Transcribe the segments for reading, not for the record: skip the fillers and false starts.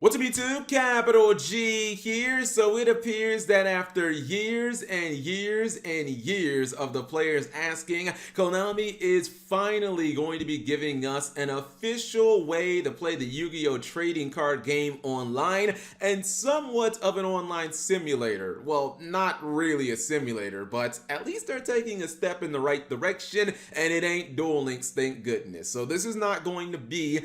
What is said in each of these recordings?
What's up YouTube? Capital G here. So it appears that after years and years and years of the players asking, Konami is finally going to be giving us an official way to play the Yu-Gi-Oh! Trading card game online and somewhat of an online simulator. Well, not really a simulator, but at least they're taking a step in the right direction and it ain't Duel Links, thank goodness. So this is not going to be,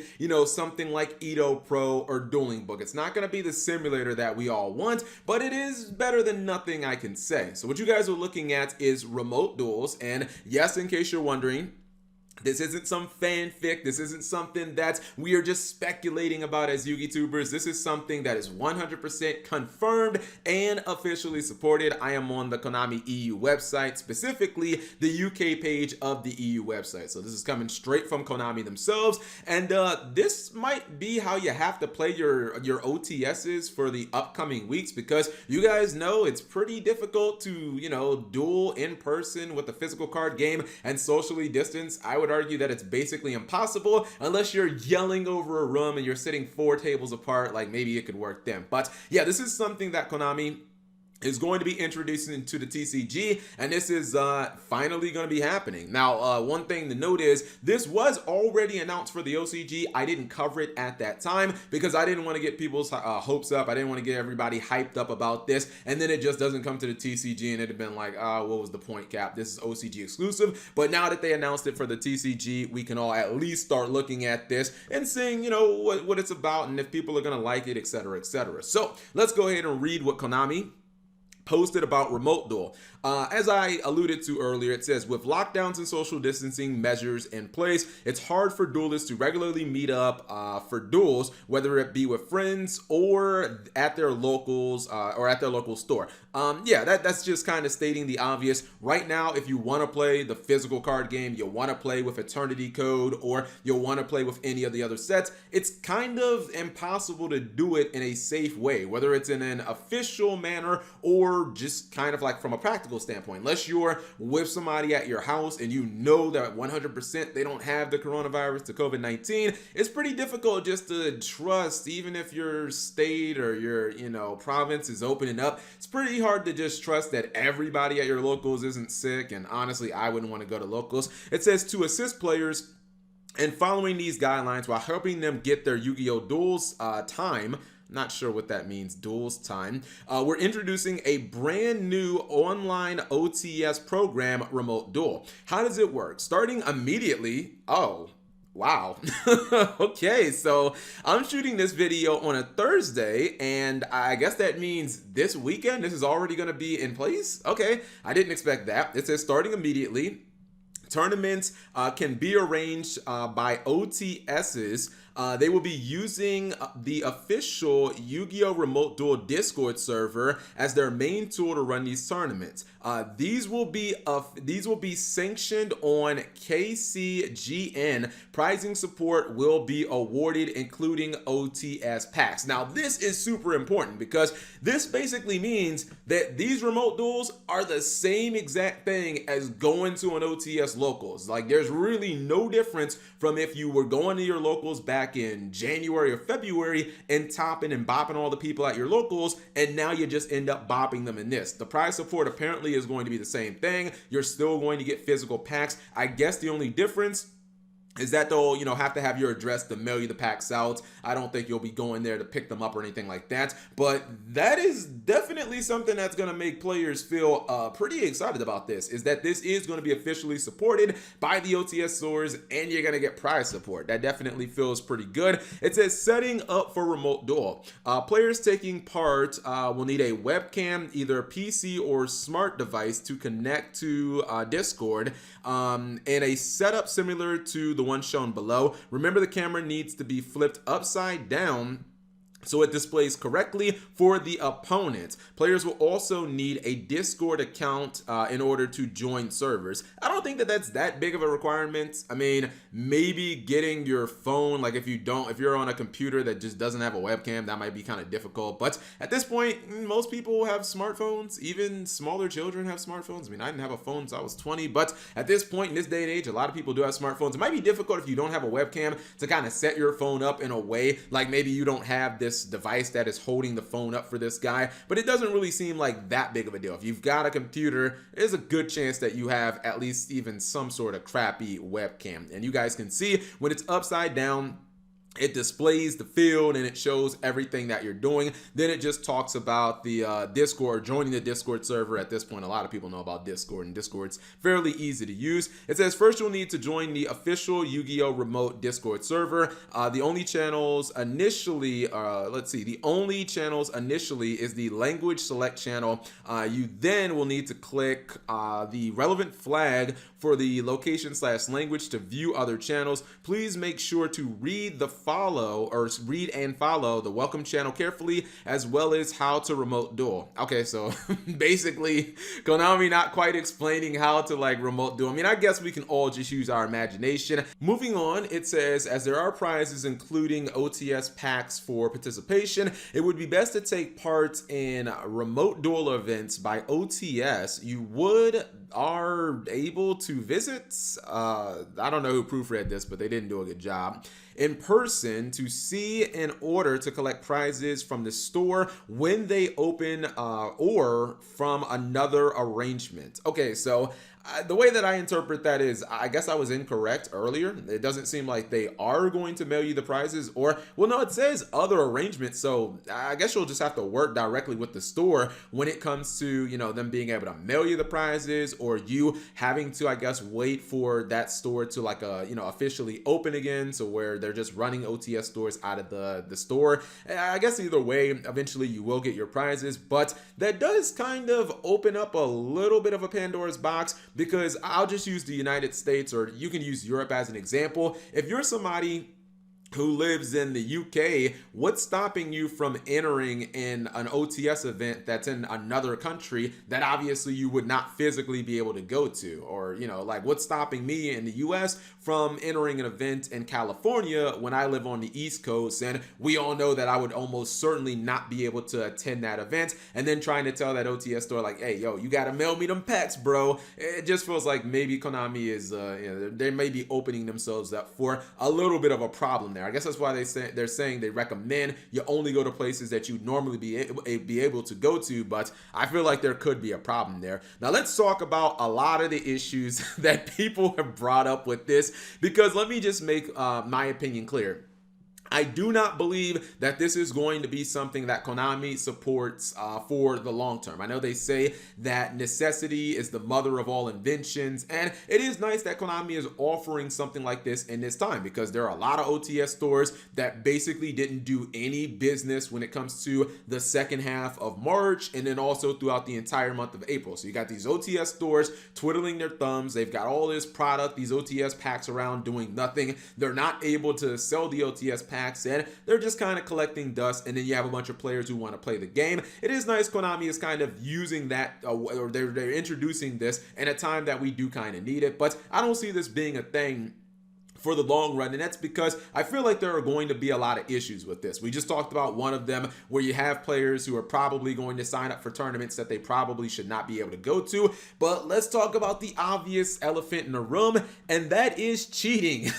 something like Edo Pro or Dueling Book. It's not going to be the simulator that we all want, but it is better than nothing, I can say. So what you guys are looking at is remote duels, and yes, in case you're wondering, this isn't some fanfic. This isn't something that we are just speculating about as YouTubers. This is something that is 100% confirmed and officially supported. I am on the Konami EU website, specifically the UK page of the EU website. So this is coming straight from Konami themselves. And this might be how you have to play your OTSs for the upcoming weeks, because you guys know it's pretty difficult to, duel in person with a physical card game and socially distance. I would argue that it's basically impossible unless you're yelling over a room and you're sitting 4 tables apart. Like, maybe it could work then. But yeah, this is something that Konami is going to be introducing into the TCG, and this is finally going to be happening. Now, one thing to note is this was already announced for the OCG. I didn't cover it at that time because I didn't want to get people's hopes up. I didn't want to get everybody hyped up about this, and then it just doesn't come to the TCG, and it'd have been like, what was the point, Cap? This is OCG exclusive. But now that they announced it for the TCG, we can all at least start looking at this and seeing, what it's about and if people are going to like it, etc., etc. So let's go ahead and read what Konami posted about remote duel. As I alluded to earlier, it says, with lockdowns and social distancing measures in place, it's hard for duelists to regularly meet up for duels, whether it be with friends or at their locals or at their local store. That's just kind of stating the obvious. Right now, if you want to play the physical card game, you want to play with Eternity Code, or you'll want to play with any of the other sets, it's kind of impossible to do it in a safe way, whether it's in an official manner or just kind of like from a practical standpoint. Unless you're with somebody at your house and you know that 100% they don't have the coronavirus, the COVID-19, it's pretty difficult just to trust, even if your state or your province is opening up. It's pretty hard to just trust that everybody at your locals isn't sick, and honestly, I wouldn't want to go to locals. It says to assist players in following these guidelines while helping them get their Yu-Gi-Oh! Duels time. Not sure what that means, duels time. We're introducing a brand new online OTS program, Remote Duel. How does it work? Starting immediately. Oh, wow. Okay, so I'm shooting this video on a Thursday, and I guess that means this weekend this is already going to be in place. Okay, I didn't expect that. It says starting immediately. Tournaments can be arranged by OTSs. They will be using the official Yu-Gi-Oh! Remote Duel Discord server as their main tool to run these tournaments. These will be sanctioned on KCGN. Prizing support will be awarded, including OTS packs. Now, this is super important because this basically means that these remote duels are the same exact thing as going to an OTS locals. Like, there's really no difference from if you were going to your locals back in January or February and topping and bopping all the people at your locals, and now you just end up bopping them in this. The prize support apparently is going to be the same thing. You're still going to get physical packs. I guess the only difference is that they'll, have to have your address to mail you the packs out. I don't think you'll be going there to pick them up or anything like that. But that is definitely something that's going to make players feel pretty excited about this, is that this is going to be officially supported by the OTS stores, and you're going to get prize support. That definitely feels pretty good. It says setting up for remote duel. Players taking part will need a webcam, either PC or smart device, to connect to Discord, and a setup similar to the one shown below. Remember, the camera needs to be flipped upside down so it displays correctly for the opponent. Players will also need a Discord account in order to join servers. I don't think that that's that big of a requirement. I mean, maybe getting your phone, like if you're on a computer that just doesn't have a webcam, that might be kind of difficult. But at this point, most people have smartphones. Even smaller children have smartphones. I mean, I didn't have a phone until I was 20, but at this point in this day and age, a lot of people do have smartphones. It might be difficult if you don't have a webcam to kind of set your phone up in a way, like maybe you don't have this this device that is holding the phone up for this guy, but it doesn't really seem like that big of a deal. If you've got a computer, there's a good chance that you have at least even some sort of crappy webcam. And you guys can see when it's upside down, it displays the field and it shows everything that you're doing. Then it just talks about the Discord, joining the Discord server. At this point, a lot of people know about Discord, and Discord's fairly easy to use. It says first you'll need to join the official Yu-Gi-Oh! Remote Discord server. The only channels initially, the only channels initially is the language select channel. You then will need to click the relevant flag for the location/language to view other channels. Please make sure to read and follow the welcome channel carefully, as well as how to remote duel. Okay, so basically Konami not quite explaining how to like remote duel. I mean, I guess we can all just use our imagination. Moving on, it says, as there are prizes including OTS packs for participation, it would be best to take part in remote duel events by OTS. You are able to visit, I don't know who proofread this, but they didn't do a good job, in person to see in order to collect prizes from the store when they open or from another arrangement. Okay, so the way that I interpret that is, I guess I was incorrect earlier. It doesn't seem like they are going to mail you the prizes, or, well, no, it says other arrangements. So I guess you'll just have to work directly with the store when it comes to, you know, them being able to mail you the prizes, or you having to, I guess, wait for that store to like, officially open again. So where they're just running OTS stores out of the store. I guess either way, eventually you will get your prizes, but that does kind of open up a little bit of a Pandora's box, because I'll just use the United States, or you can use Europe as an example. If you're somebody who lives in the UK, what's stopping you from entering in an OTS event that's in another country that obviously you would not physically be able to go to? Or, you know, like what's stopping me in the US from entering an event in California when I live on the East Coast? And we all know that I would almost certainly not be able to attend that event, and then trying to tell that OTS store like, hey, yo, you gotta mail me them packs, bro. It just feels like maybe Konami is, they may be opening themselves up for a little bit of a problem there. I guess that's why they're saying they recommend you only go to places that you normally be able to go to, but I feel like there could be a problem there. Now let's talk about a lot of the issues that people have brought up with this, because let me just make my opinion clear. I do not believe that this is going to be something that Konami supports for the long term. I know they say that necessity is the mother of all inventions, and it is nice that Konami is offering something like this in this time, because there are a lot of OTS stores that basically didn't do any business when it comes to the second half of March, and then also throughout the entire month of April. So you got these OTS stores twiddling their thumbs. They've got all this product, these OTS packs around doing nothing. They're not able to sell the OTS packs, and they're just kind of collecting dust, and then you have a bunch of players who want to play the game. It is nice Konami is kind of using that, or they're introducing this in a time that we do kind of need it, but I don't see this being a thing for the long run, and that's because I feel like there are going to be a lot of issues with this. We just talked about one of them, where you have players who are probably going to sign up for tournaments that they probably should not be able to go to. But let's talk about the obvious elephant in the room, and that is cheating.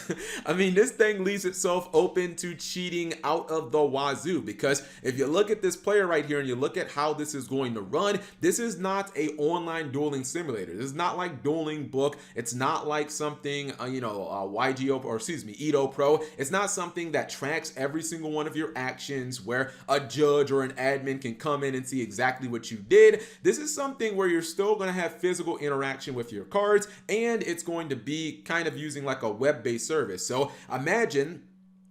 I mean, this thing leaves itself open to cheating out of the wazoo, because if you look at this player right here and you look at how this is going to run, this is not a online dueling simulator. This is not like Dueling Book. It's not like something, Yugioh, or excuse me, Edo Pro. It's not something that tracks every single one of your actions, where a judge or an admin can come in and see exactly what you did. This is something where you're still going to have physical interaction with your cards, and it's going to be kind of using like a web-based service. So imagine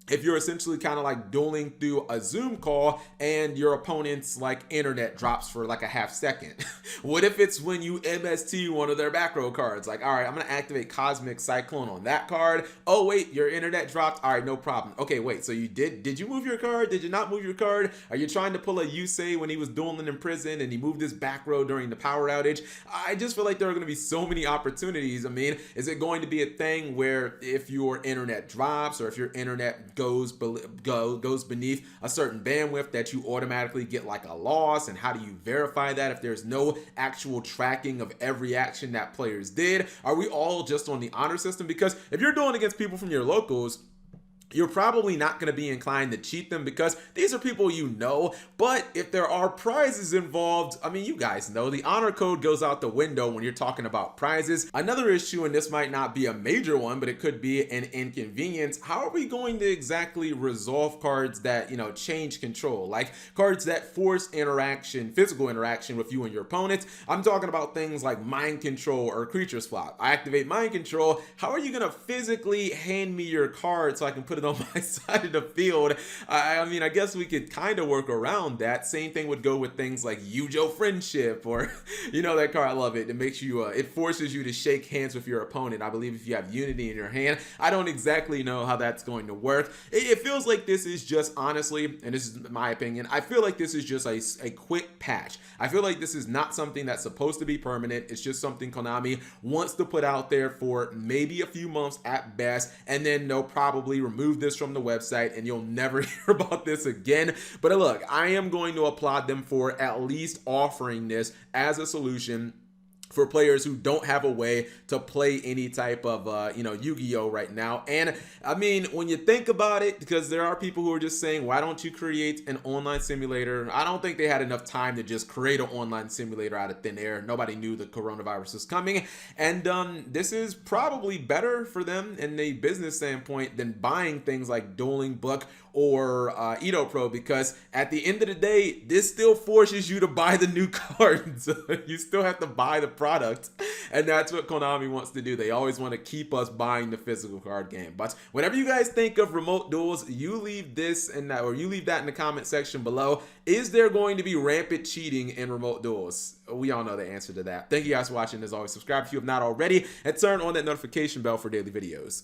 if you're essentially kind of like dueling through a Zoom call and your opponent's like internet drops for like a half second. What if it's when you MST one of their back row cards? Like, all right, I'm going to activate Cosmic Cyclone on that card. Oh, wait, your internet dropped. All right, no problem. Okay, wait, so you did you move your card? Did you not move your card? Are you trying to pull a Yusei when he was dueling in prison and he moved his back row during the power outage? I just feel like there are going to be so many opportunities. I mean, is it going to be a thing where if your internet drops, or if your internet goes beneath a certain bandwidth, that you automatically get like a loss? And how do you verify that if there's no actual tracking of every action that players did? Are we all just on the honor system? Because if you're doing against people from your locals, you're probably not going to be inclined to cheat them because these are people you know. But if there are prizes involved, I mean, you guys know the honor code goes out the window when you're talking about prizes. Another issue, and this might not be a major one, but it could be an inconvenience. How are we going to exactly resolve cards that, you know, change control? Like cards that force interaction, physical interaction with you and your opponents. I'm talking about things like mind control or creature swap. I activate mind control. How are you going to physically hand me your card so I can put it on my side of the field? I mean, I guess we could kind of work around that. Same thing would go with things like Yugioh Friendship, or you know that card, I love it. It makes you, it forces you to shake hands with your opponent. I believe if you have Unity in your hand, I don't exactly know how that's going to work. It feels like this is just, honestly, and this is my opinion, I feel like this is just a quick patch. I feel like this is not something that's supposed to be permanent. It's just something Konami wants to put out there for maybe a few months at best, and then they'll probably remove this from the website and you'll never hear about this again. But look, I am going to applaud them for at least offering this as a solution for players who don't have a way to play any type of, you know, Yu-Gi-Oh right now. And I mean, when you think about it, because there are people who are just saying, why don't you create an online simulator? I don't think they had enough time to just create an online simulator out of thin air. Nobody knew the coronavirus was coming. And this is probably better for them in a business standpoint than buying things like Dueling Book or Edo Pro, because at the end of the day, this still forces you to buy the new cards. You still have to buy the product, and that's what Konami wants to do. They always want to keep us buying the physical card game. But whenever you guys think of remote duels, you leave this in that, or you leave that in the comment section below. Is there going to be rampant cheating in remote duels? We all know the answer to that. Thank you guys for watching. As always, subscribe if you have not already, and turn on that notification bell for daily videos.